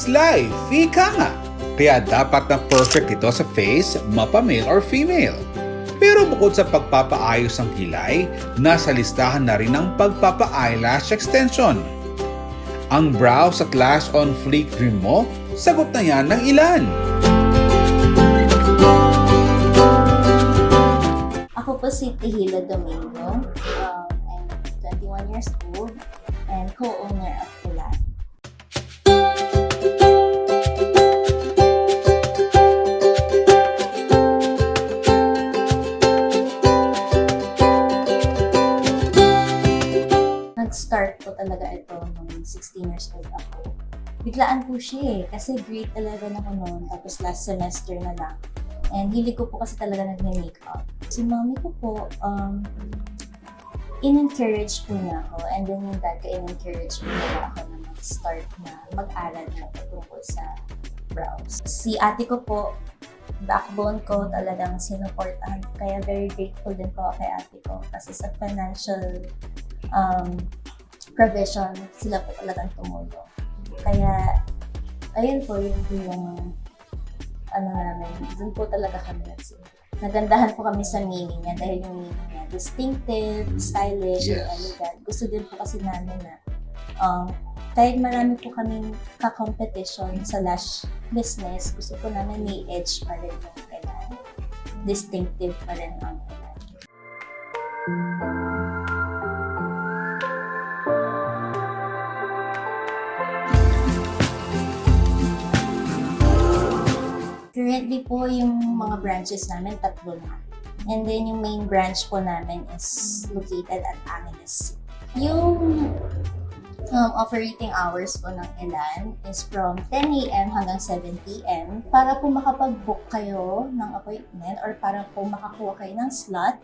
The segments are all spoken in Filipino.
is life, ika nga. Kaya dapat na perfect ito sa face, mapa male or female. Pero bukod sa pagpapaayos ng kilay, nasa listahan na rin ang pagpapa-eyelash extension. Ang brows at lash on Fleek dream mo, sagot na yan ng Elan. Ako po si Tihila Domingo. I'm 21 years old and co-owner of Elan. Nag-start po talaga ito nung 16 years old ako. Biglaan po siya kasi grade 11 ako noon, tapos last semester na lang. And hilig ko po kasi talaga nag-makeup. Si mommy ko po, in-encourage po niya ako, and then yung dad ko in-encourage po niya ako na mag-start na mag-aral na tungkol sa brows. Si ate ko po, backbone ko talagang sinuportahan, kaya very grateful din po kay ate ko kasi sa financial provision, sila po talagang tumulong. Kaya, ayun po yung namin, dun po talaga kami nagsimula. Nagandahan po kami sa meaning niya dahil yung meaning niya, distinctive, stylish, and elegant. Gusto din po kasi namin na kahit marami po kaming ka-competition sa lash business, gusto po namin may edge pa rin yung Elan. Distinctive pa rin ang Elan. Currently po, yung mga branches namin, 3 na. And then, yung main branch po namin is located at Angeles. Yung operating hours po ng Elan is from 10 a.m. hanggang 7 p.m. Para po makapag-book kayo ng appointment or para po makakuha kayo ng slot,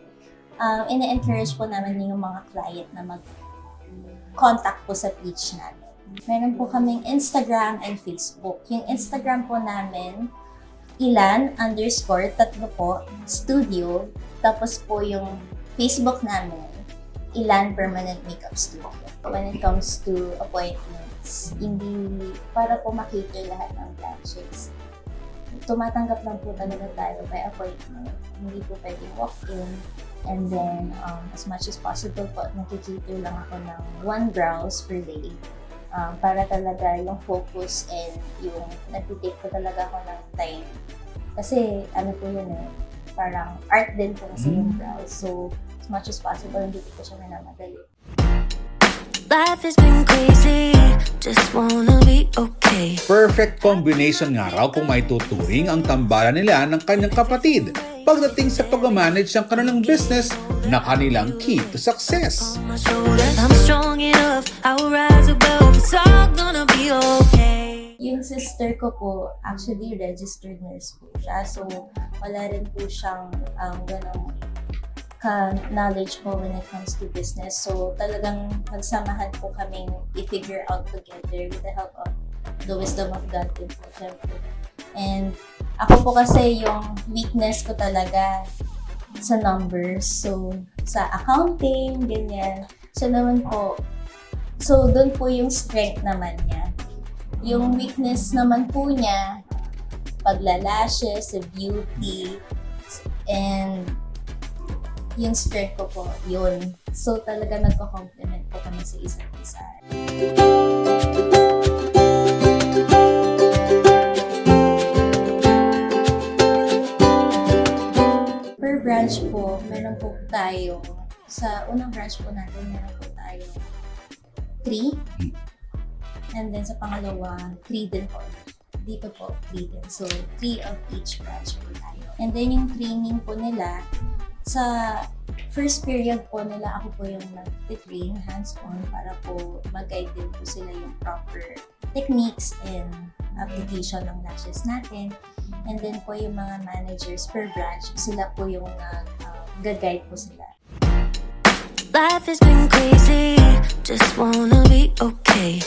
ina-encourage po namin yung mga client na mag-contact po sa page namin. Meron po kaming Instagram and Facebook. Yung Instagram po namin, Elan_3 po, studio. Tapos po yung Facebook namin, Elan Permanent Makeup Studio. When it comes to appointments, hindi para po makita lahat ng branches. Tumatanggap lang po talaga tayo by appointment. Hindi po pwedeng walk-in. And then, as much as possible po, nakikita lang ako ng 1 brows per day. Para talaga yung focus and yung nag-take ko talaga ako ng time. Kasi ano po yun parang art din po kasi yung brows. So, as much as possible, hindi ko siya minamadali. Life has been crazy, just wanna be okay. Perfect combination nga raw kung may tuturing ang tambalan nila ng kanyang kapatid pagdating sa pag-manage ng kanilang business na kanilang key to success. I'm strong enough, I'll rise above, it's all gonna be okay. Yung sister ko po, actually registered nurse po siya. So, wala rin po siyang ganong ka-knowledge po when it comes to business. So, talagang nagsamahan po kaming i-figure out together with the help of the wisdom of God din po, syempre. And ako po kasi yung weakness ko talaga sa numbers. So, sa accounting, ganyan. So, naman po, so doon po yung strength naman niya. Yung weakness naman po niya, paglalashes, sa beauty, and yung strength ko po, yun. So, talaga nagko-complement po kami sa isa't isa. Per branch po, meron po tayo, sa unang branch po natin, meron po tayo 3. And then sa pangalawa, 3 din po. Dito po, 3 din. So, 3 of each branch po tayo. And then yung training po nila, sa first period po nila, ako po yung nag-train hands-on para po mag-guide din po sila yung proper techniques and application ng lashes natin. And then po yung mga managers per branch, sila po yung nag-guide po sila. Life has been crazy, just wanna be okay.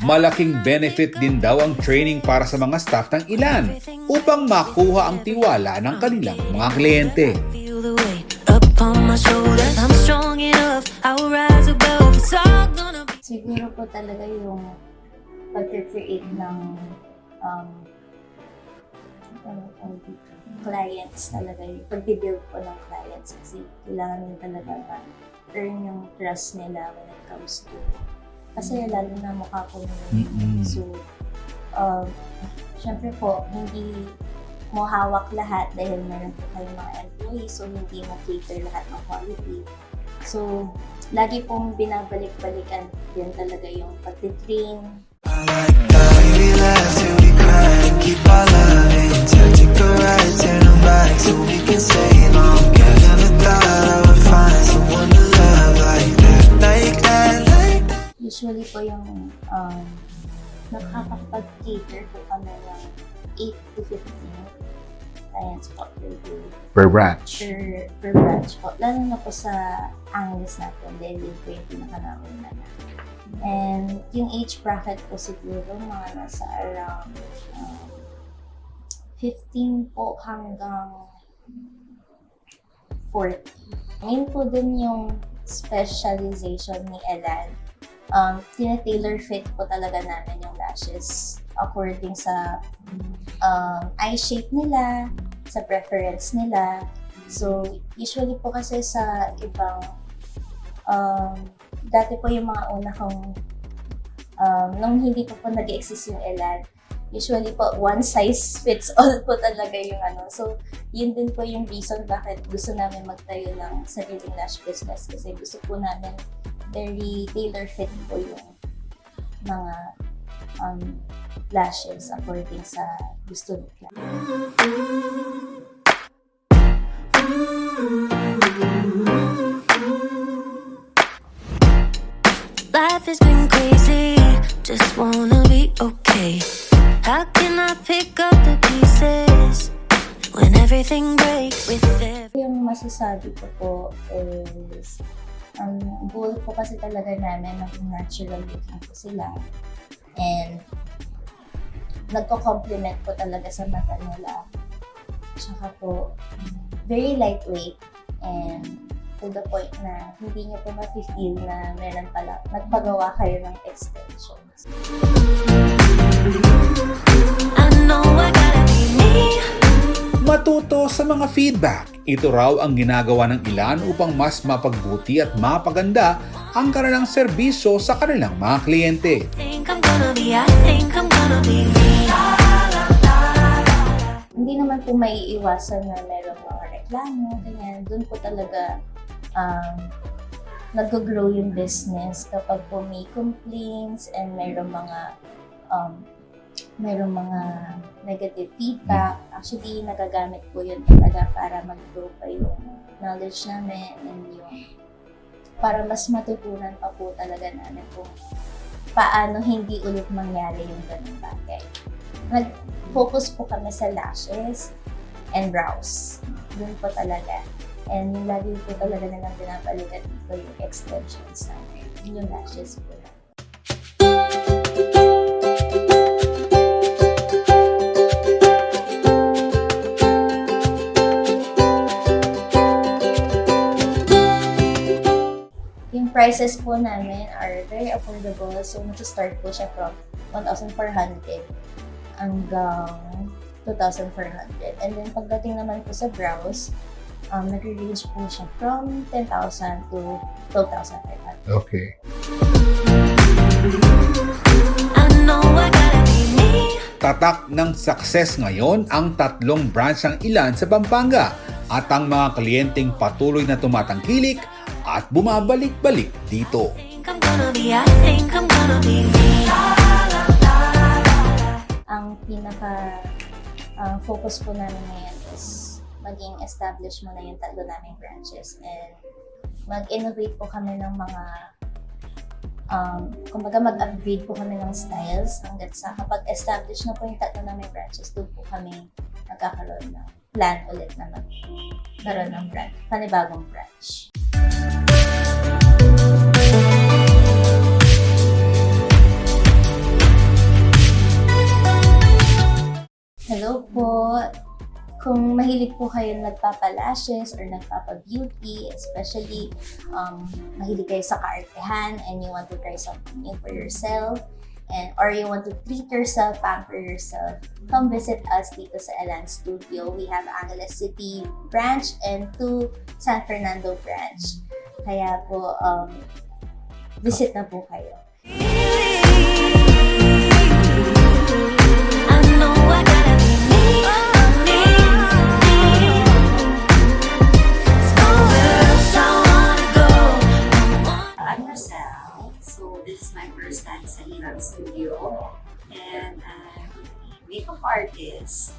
Malaking benefit din daw ang training para sa mga staff ng Elan upang makuha ang tiwala ng kanilang mga kliyente. Siguro po talaga yung pag-create ng clients talaga, yung pag-build po ng clients kasi kailangan nyo talaga ma-earn yung trust nila when it comes to, kasi lalo na mukha po nila. So, syempre po, hindi mo hawak lahat dahil meron po kayong mga employees, so hindi mo cater lahat ng quality. So, lagi pong binabalik-balikan din talaga yung pag-train. Usually po yung nakakapag-cater po kami ng 8 to 15 clients po per day. Per branch. Per branch po. Lalo na po sa angles natin dahil yun po yung pinakanauna na. And yung age bracket po siguro mga nasa around 15 po hanggang 40. Ngayon po din yung specialization ni Elan. Tina-tailor fit po talaga namin yung lashes according sa eye shape nila, sa preference nila. So, usually po kasi sa ibang, dati po yung mga una kong, nung hindi pa po nag-exist yung Elan, usually po one size fits all po talaga yung ano. So, yun din po yung reason bakit gusto namin magtayo ng sariling lash business kasi gusto po namin very tailor fit po yung mga lashes according sa gusto nila. Life has been crazy, just wanna be okay. How can I pick up the pieces when everything breaks with it? Yung masasabi ko po is ang goal po kasi talaga namin maging natural looking po sila and nagko-complement po talaga sa mata nila. Tsaka po very lightweight and to the point na hindi niyo po ma-feel na meron pala nagpagawa kayo ng extensions. I know I gotta be me. Matuto sa mga feedback. Ito raw ang ginagawa ng ilan upang mas mapagbuti at mapaganda ang kanilang serbisyo sa kanilang mga kliyente. I think I'm gonna be me. Hindi naman po maiiwasan na merong mga reklamo, ganyan. Doon po talaga nag-grow yung business kapag po may complaints and merong mga negative feedback. Actually, nagagamit po yun talaga para mag-grow pa yung knowledge namin and yung para mas matutunan pa po talaga namin kung paano hindi ulit mangyari yung ganung bagay. Nag-focus po kami sa lashes and brows. Doon po talaga. And yung lagi po talaga nilang pinapalitan dito yung extensions namin. Yung lashes po. Yung prices po namin are very affordable. So, mag-start po siya from 1,400 hanggang 2,400. And then, pagdating naman po sa brows, nag-range po siya from 10,000 to 12,500. Okay. I know I gotta be me. Tatak ng success ngayon ang 3 branch ng Elan sa Pampanga at ang mga kliyenteng patuloy na tumatangkilik at bumabalik-balik dito. I think I'm gonna be me. Ang pinaka-focus po namin ngayon is maging establish mo na yung 3 naming branches and mag-innovate po kami ng mga kumbaga mag-upgrade po kami ng styles hanggat sa kapag establish na po yung 3 naming branches, doon po kami nagkakaroon ng plan ulit na magkaroon ng branch, panibagong branch. Hello po! Kung mahilig po kayo nagpapalashes or nagpapa-beauty, especially mahilig kayo sa kaartehan and you want to try something new for yourself or you want to treat yourself, pamper yourself, come visit us dito sa Elan Studio. We have Angeles City branch and 2 San Fernando branch. Kaya po, visit na po kayo. I know I gotta be me. I'm Marcel. So this is my first time sa Elan Studio. And I'm a makeup artist.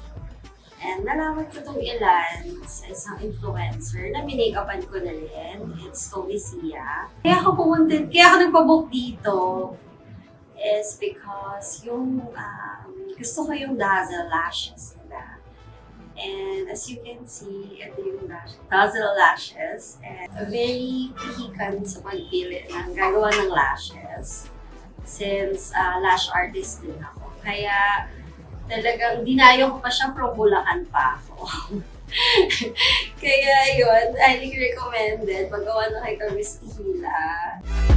And nalaman ko itong Elan sa isang influencer na minake-upan ko na rin. It's Sia. Kaya ako nagpabook dito is because yung gusto ko yung dazzle lashes nila. And as you can see, ito yung dazzle lashes. And very pihikan sa pagpili ng gagawa ng lashes. Since lash artist din ako. Kaya talagang dinayo ko pa siya from Bulacan pa ako. Kaya yun, highly recommended. Paggawa na kay Kilay.